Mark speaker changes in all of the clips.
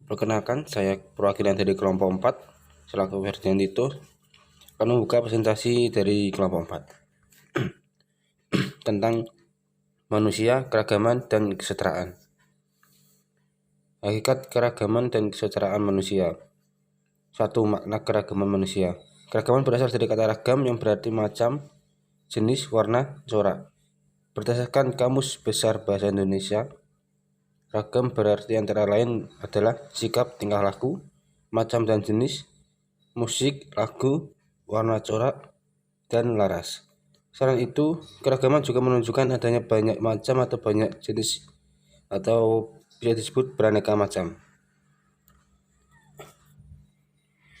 Speaker 1: Perkenalkan, saya perwakilan dari kelompok 4 selaku Ferdian Tito akan membuka presentasi dari kelompok 4 tentang manusia, keragaman, dan kesetaraan. Hakikat keragaman dan kesetaraan manusia. 1. Makna keragaman manusia. Keragaman berasal dari kata ragam yang berarti macam, jenis, warna, corak. Berdasarkan Kamus Besar Bahasa Indonesia, ragam berarti antara lain adalah sikap, tingkah laku, macam dan jenis, musik, lagu, warna corak, dan laras. Selain itu, keragaman juga menunjukkan adanya banyak macam atau banyak jenis atau bisa disebut beraneka macam.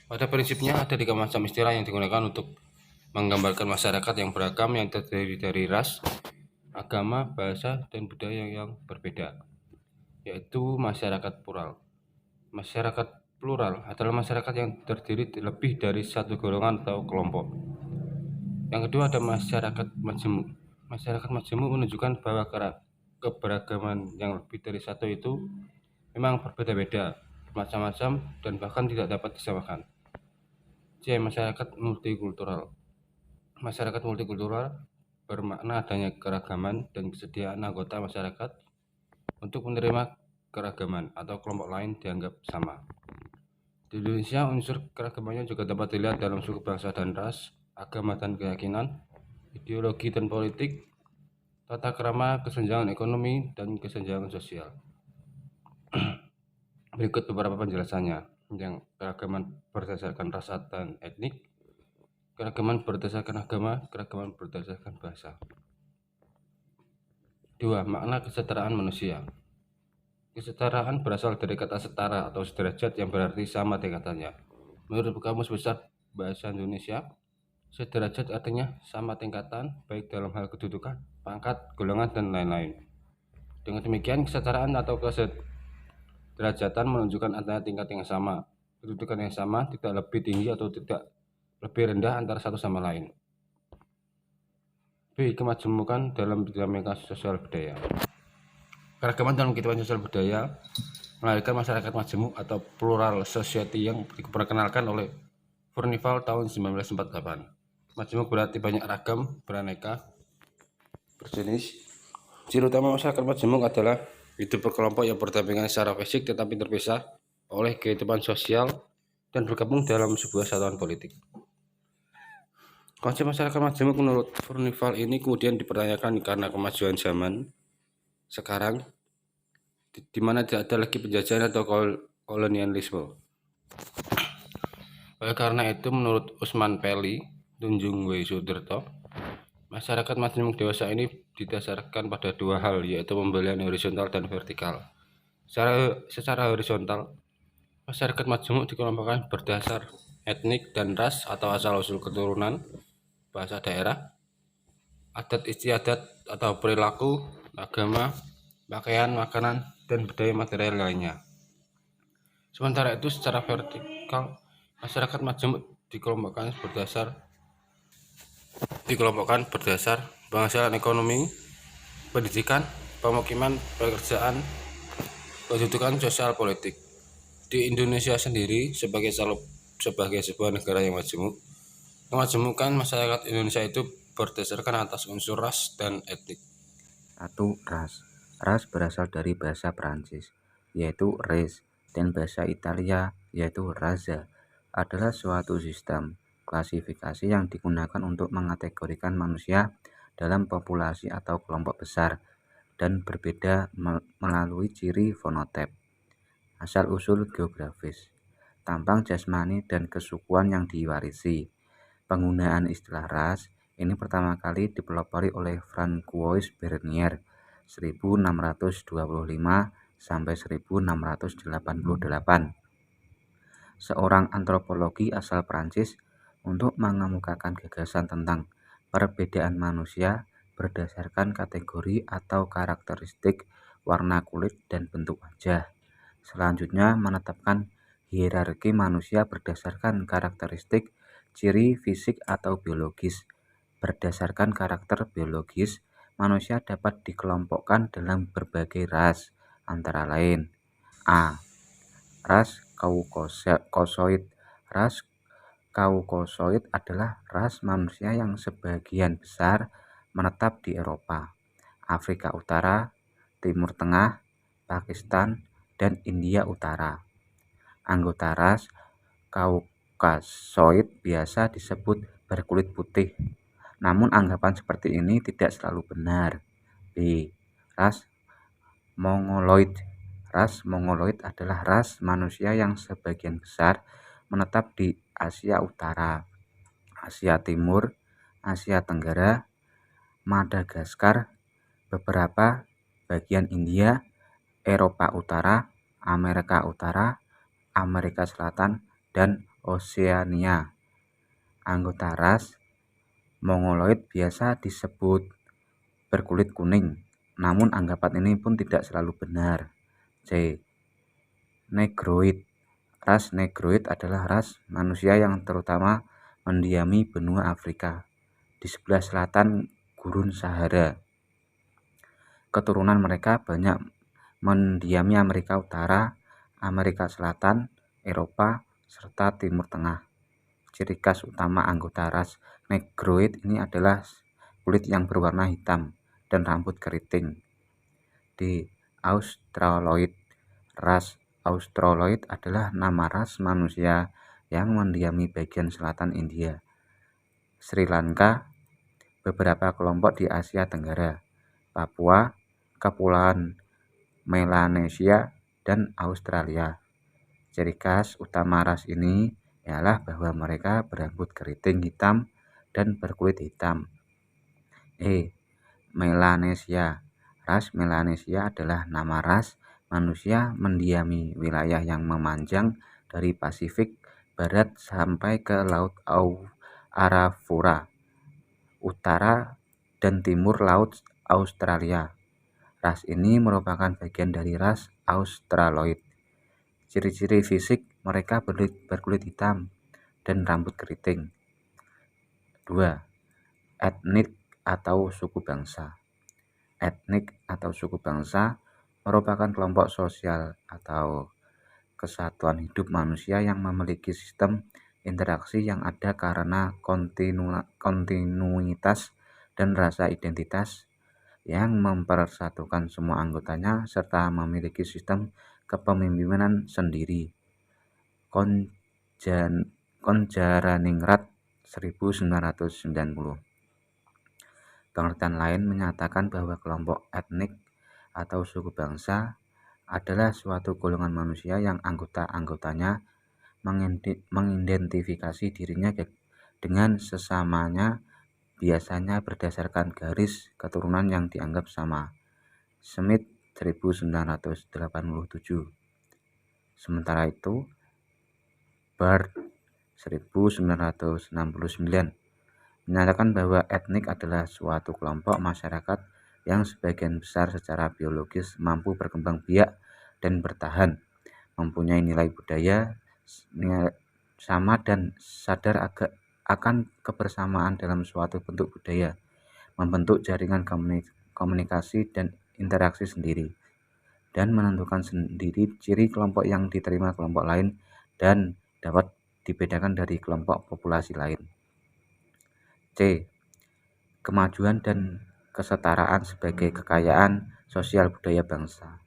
Speaker 1: Pada prinsipnya ada 3 macam istilah yang digunakan untuk menggambarkan masyarakat yang beragam yang terdiri dari ras, agama, bahasa, dan budaya yang berbeda, yaitu masyarakat plural. Masyarakat plural adalah masyarakat yang terdiri lebih dari satu golongan atau kelompok. Yang kedua ada masyarakat majemuk. Masyarakat majemuk menunjukkan bahwa keberagaman yang lebih dari satu itu memang berbeda-beda, macam-macam, dan bahkan tidak dapat disamakan. C. Masyarakat multikultural. Masyarakat multikultural bermakna adanya keragaman dan kesediaan anggota masyarakat untuk menerima keragaman atau kelompok lain dianggap sama. Di Indonesia, unsur keragamannya juga dapat dilihat dalam suku bangsa dan ras, agama dan keyakinan, ideologi dan politik, tata krama, kesenjangan ekonomi, dan kesenjangan sosial. Berikut beberapa penjelasannya. Yang keragaman berdasarkan ras dan etnik, keragaman berdasarkan agama, keragaman berdasarkan bahasa. 2. Makna kesetaraan manusia. Kesetaraan berasal dari kata setara atau sederajat yang berarti sama tingkatannya. Menurut Kamus Besar Bahasa Indonesia, sederajat artinya sama tingkatan, baik dalam hal kedudukan, pangkat, golongan, dan lain-lain. Dengan demikian, kesetaraan atau kesederajatan menunjukkan adanya tingkat yang sama, kedudukan yang sama, tidak lebih tinggi atau tidak lebih rendah antara satu sama lain. B. Kemajemukan dalam dinamika sosial budaya. Keragaman dalam kehidupan sosial budaya melahirkan masyarakat majemuk atau plural society yang diperkenalkan oleh Furnival tahun 1948. Majemuk berarti banyak ragam, beraneka, berjenis. Ciri utama masyarakat majemuk adalah hidup berkelompok yang berdampingan secara fisik tetapi terpisah oleh kehidupan sosial dan bergabung dalam sebuah satuan politik. Konsep masyarakat majemuk menurut Furnival ini kemudian dipertanyakan karena kemajuan zaman sekarang, di mana tidak ada lagi penjajahan atau kolonialisme. Oleh karena itu, menurut Usman Peli, Tunjung W. Suderto, masyarakat majemuk dewasa ini didasarkan pada 2 hal, yaitu pembelian horizontal dan vertikal. Secara horizontal, masyarakat majemuk dikelompokkan berdasar etnik dan ras atau asal-usul keturunan, bahasa daerah, adat istiadat atau perilaku, agama, pakaian, makanan, dan budaya material lainnya. Sementara itu, secara vertikal, masyarakat majemuk dikelompokkan berdasar penghasilan ekonomi, pendidikan, pemukiman, pekerjaan, kedudukan sosial politik. Di Indonesia sendiri, sebagai sebuah negara yang majemuk, kemajemukan masyarakat Indonesia itu berdasarkan atas unsur ras dan etnik.
Speaker 2: 1. Ras. Ras berasal dari bahasa Prancis, yaitu race, dan bahasa Italia, yaitu razza, adalah suatu sistem klasifikasi yang digunakan untuk mengategorikan manusia dalam populasi atau kelompok besar dan berbeda melalui ciri fenotip, asal-usul geografis, tampang jasmani, dan kesukuan yang diwarisi. Penggunaan istilah ras ini pertama kali dipelopori oleh Francois Bernier 1625 sampai 1688, seorang antropologi asal Prancis, untuk mengemukakan gagasan tentang perbedaan manusia berdasarkan kategori atau karakteristik warna kulit dan bentuk wajah. Selanjutnya menetapkan hierarki manusia berdasarkan karakteristik ciri fisik atau biologis. Berdasarkan karakter biologis, manusia dapat dikelompokkan dalam berbagai ras, antara lain: A. ras Kaukasoid. Ras Kaukasoid adalah ras manusia yang sebagian besar menetap di Eropa, Afrika Utara, Timur Tengah, Pakistan, dan India Utara. Anggota ras Kaukasoid biasa disebut berkulit putih, namun anggapan seperti ini tidak selalu benar. B. Ras Mongoloid. Ras Mongoloid adalah ras manusia yang sebagian besar menetap di Asia Utara, Asia Timur, Asia Tenggara, Madagaskar, beberapa bagian India, Eropa Utara, Amerika Utara, Amerika Selatan, dan Oseania. Anggota ras Mongoloid biasa disebut berkulit kuning, namun anggapan ini pun tidak selalu benar. C. Negroid. Ras Negroid adalah ras manusia yang terutama mendiami benua Afrika di sebelah selatan Gurun Sahara. Keturunan mereka banyak mendiami Amerika Utara, Amerika Selatan, Eropa, serta Timur Tengah. Ciri khas utama anggota ras Negroid ini adalah kulit yang berwarna hitam dan rambut keriting. D. Australoid. Ras Australoid adalah nama ras manusia yang mendiami bagian selatan India, Sri Lanka, beberapa kelompok di Asia Tenggara, Papua, Kepulauan Melanesia, dan Australia. Ciri khas utama ras ini ialah bahwa mereka berambut keriting hitam dan berkulit hitam. E. Melanesia. Ras Melanesia adalah nama ras manusia mendiami wilayah yang memanjang dari Pasifik Barat sampai ke Laut Arafura, utara dan timur Laut Australia. Ras ini merupakan bagian dari ras Australoid. Ciri-ciri fisik mereka berkulit hitam dan rambut keriting. 2. Etnik atau suku bangsa. Etnik atau suku bangsa merupakan kelompok sosial atau kesatuan hidup manusia yang memiliki sistem interaksi yang ada karena kontinuitas dan rasa identitas yang mempersatukan semua anggotanya serta memiliki sistem kepemimpinan sendiri. Konjaraningrat 1990. Pengertian lain menyatakan bahwa kelompok etnik atau suku bangsa adalah suatu golongan manusia yang anggota-anggotanya mengidentifikasi dirinya dengan sesamanya, biasanya berdasarkan garis keturunan yang dianggap sama. Smith 1987. Sementara itu, Bard 1969 menyatakan bahwa etnik adalah suatu kelompok masyarakat yang sebagian besar secara biologis mampu berkembang biak dan bertahan, mempunyai nilai budaya sama dan sadar akan kebersamaan dalam suatu bentuk budaya, membentuk jaringan komunikasi dan interaksi sendiri, dan menentukan sendiri ciri kelompok yang diterima kelompok lain dan dapat dibedakan dari kelompok populasi lain. C. Kemajuan dan kesetaraan sebagai kekayaan sosial budaya bangsa.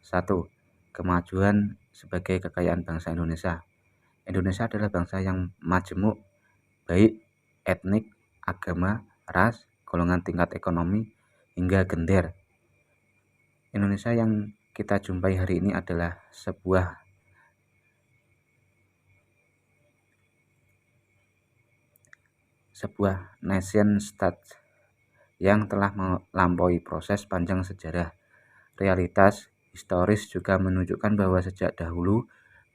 Speaker 2: 1. Kemajuan sebagai kekayaan bangsa Indonesia. Indonesia adalah bangsa yang majemuk, baik etnik, agama, ras, golongan tingkat ekonomi, hingga gender. Indonesia yang kita jumpai hari ini adalah sebuah nation state yang telah melampaui proses panjang sejarah. Realitas historis juga menunjukkan bahwa sejak dahulu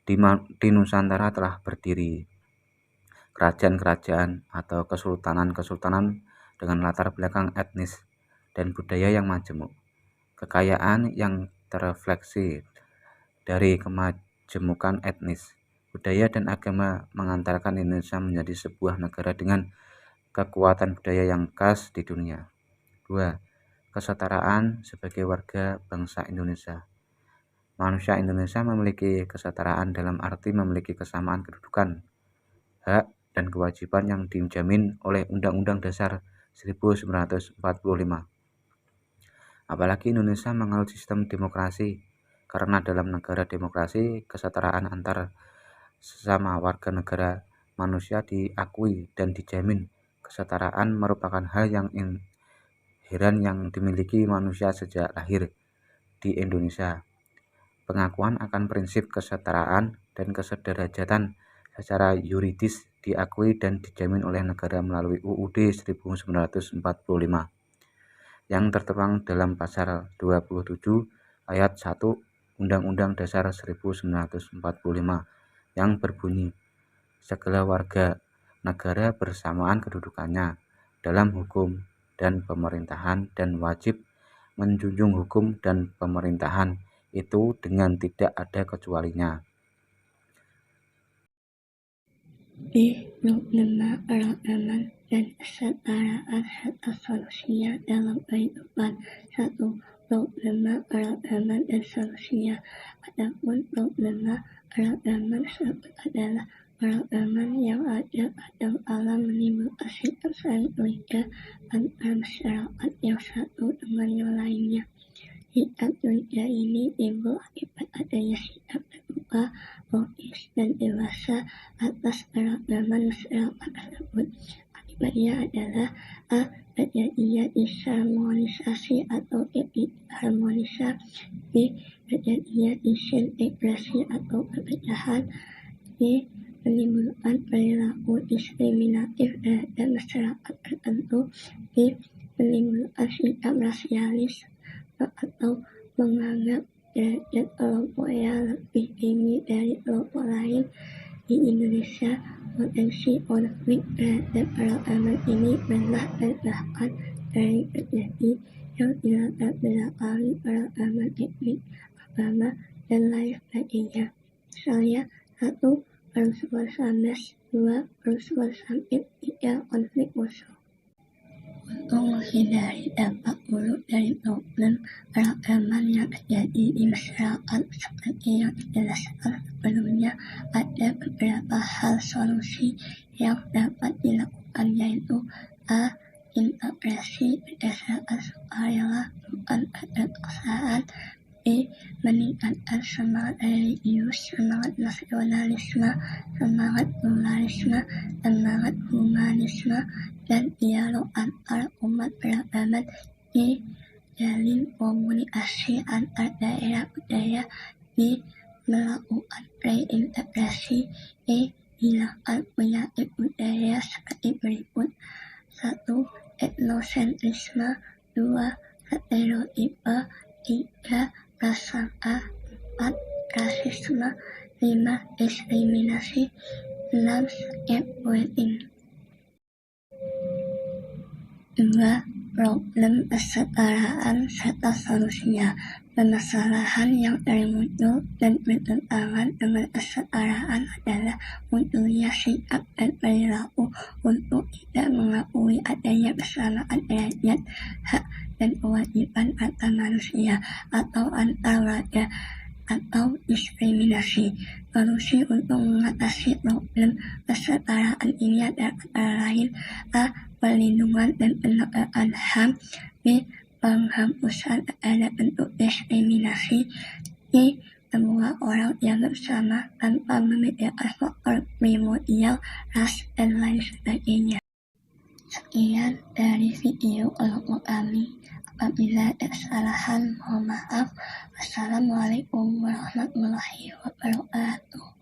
Speaker 2: di Nusantara telah berdiri kerajaan-kerajaan atau kesultanan-kesultanan dengan latar belakang etnis dan budaya yang majemuk. Kekayaan yang terrefleksi dari kemajemukan etnis, budaya, dan agama mengantarkan Indonesia menjadi sebuah negara dengan kekuatan budaya yang khas di dunia. 2. Kesetaraan sebagai warga bangsa Indonesia. Manusia Indonesia memiliki kesetaraan dalam arti memiliki kesamaan kedudukan, hak, dan kewajiban yang dijamin oleh Undang-Undang Dasar 1945. Apalagi Indonesia menganut sistem demokrasi, karena dalam negara demokrasi, kesetaraan antar sesama warga negara manusia diakui dan dijamin. Kesetaraan merupakan hal yang inheran yang dimiliki manusia sejak lahir di Indonesia. Pengakuan akan prinsip kesetaraan dan kesederajatan secara yuridis diakui dan dijamin oleh negara melalui UUD 1945 yang tertuang dalam pasal 27 ayat 1 Undang-Undang Dasar 1945 yang berbunyi, segala warga negara bersamaan kedudukannya dalam hukum dan pemerintahan dan wajib menjunjung hukum dan pemerintahan itu dengan tidak ada kecualinya.
Speaker 3: Keberagaman dan kesetaraan serta solusinya dalam kehidupan. 1. Problema keragaman dan solusinya. Adapun problema keragaman tersebut adalah keragaman yang ada pada alam menimbulkan sikap saling curiga antar masyarakat yang satu dengan yang lainnya. Sikap curiga ini timbul akibat adanya sikap terbuka, logis, dan dewasa atas keragaman masyarakat tersebut. Akibatnya adalah A. Terjadinya disharmonisasi atau harmonisa. B. Terjadinya disintegrasi atau perpecahan. C. Menimbulkan perilaku diskriminatif terhadap masyarakat tertentu. D. Menimbulkan sikap rasialis atau menganggap derajat kelompok yang lebih tinggi dari kelompok lain. Di Indonesia, potensi konflik terhadap keragaman ini pernah dan bahkan sering terjadi yang dilatar belakangi keragaman etnik, agama, dan lain sebagainya. Misalnya, 1. Kerusuhan Sames, 2. Kerusuhan Sampit, 3. Konflik musuh. Untuk menghindari dampak buruk dari problem keragaman yang terjadi di masyarakat seperti yang dijelaskan sebelumnya, ada beberapa hal solusi yang dapat dilakukan, yaitu A. Integrasi berdasarkan sukarela bukan keterpaksaan. B. Meningkatkan semangat religius, semangat nasionalisme, semangat pluralisme, semangat humanisme, dan dialog antar umat beragama. C. Jalin komunikasi antar daerah budaya. D. Melakukan reintegrasi. E. Hilangkan penyakit budaya seperti berikut. 1. Etnosentrisme. 2. Stereotipe. 3. Prasangka. 4. Rasisme. 5. Diskriminasi. 6. scapegoating. 2. Problem kesetaraan serta solusinya. Permasalahan yang sering muncul dan bertentangan dengan kesetaraan adalah munculnya sikap dan perilaku untuk tidak mengakui adanya kesamaan derajat, hak, dan kewajiban antar manusia atau antar warga, atau diskriminasi. Solusi untuk mengatasi problem kesetaraan ini adalah antara lain: A. Perlindungan dan penegakan HAM. B. Penghapusan terhadap bentuk diskriminasi. C. Semua orang dianggap sama tanpa membedakan faktor primordial, ras, dan lain sebagainya. Sekian dari video kelompok kami. Apabila ada kesalahan, mohon maaf. Wassalamualaikum warahmatullahi wabarakatuh.